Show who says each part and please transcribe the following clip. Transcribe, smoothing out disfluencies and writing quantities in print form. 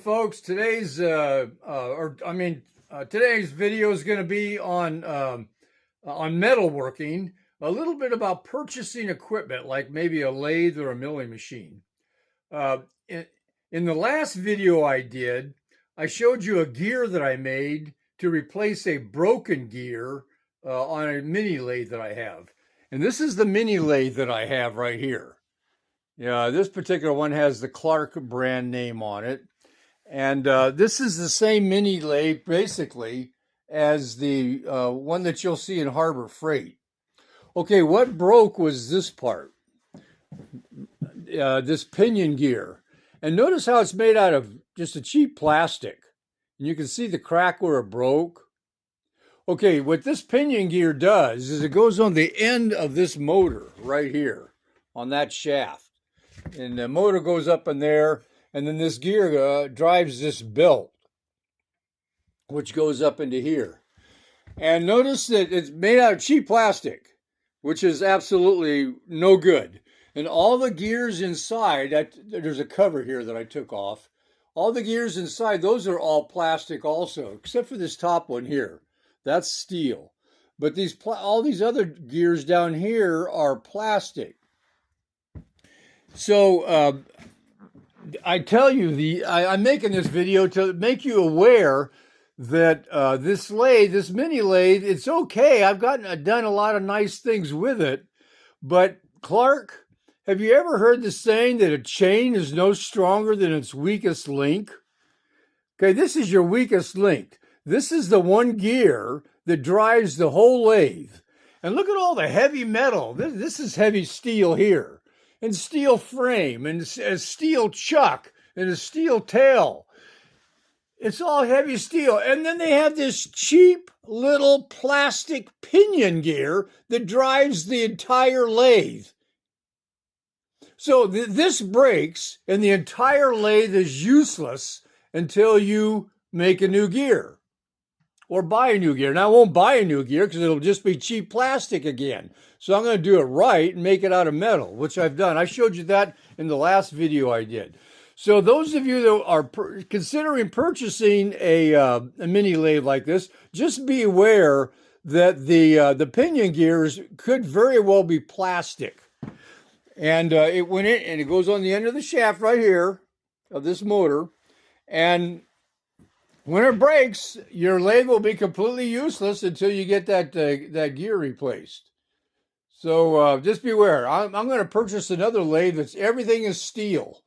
Speaker 1: folks. Today's today's video is going to be on metalworking. A little bit about purchasing equipment, like maybe a lathe or a milling machine. Uh, in the last video I did, I showed you a gear that I made to replace a broken gear on a mini lathe that I have. And this is the mini lathe that I have right here. Yeah, this particular one has the Clark brand name on it. And this is the same mini lathe, basically, as the one that you'll see in Harbor Freight. Okay, what broke was this part, this pinion gear. And notice how it's made out of just a cheap plastic. And you can see the crack where it broke. Okay, what this pinion gear does is it goes on the end of this motor right here, on that shaft. And the motor goes up in there, and then this gear drives this belt, which goes up into here. And notice that it's made out of cheap plastic, which is absolutely no good. And all the gears inside, there's a cover here that I took off. All the gears inside, those are all plastic also, except for this top one here. That's steel. But all these other gears down here are plastic. So I tell you, I'm making this video to make you aware that this mini lathe, it's okay. I've done a lot of nice things with it. But Clark, have you ever heard the saying that a chain is no stronger than its weakest link? Okay, this is your weakest link. This is the one gear that drives the whole lathe. And look at all the heavy metal. This is heavy steel here, and steel frame, and a steel chuck, and a steel tail. It's all heavy steel. And then they have this cheap little plastic pinion gear that drives the entire lathe. So this breaks, and the entire lathe is useless until you make a new gear or buy a new gear. Now, I won't buy a new gear because it'll just be cheap plastic again. So I'm going to do it right and make it out of metal, which I've done. I showed you that in the last video I did. So those of you that are considering purchasing a mini lathe like this, just be aware that the pinion gears could very well be plastic. And it goes on the end of the shaft right here of this motor. And when it breaks, your lathe will be completely useless until you get that gear replaced. So just beware. I'm going to purchase another lathe everything is steel.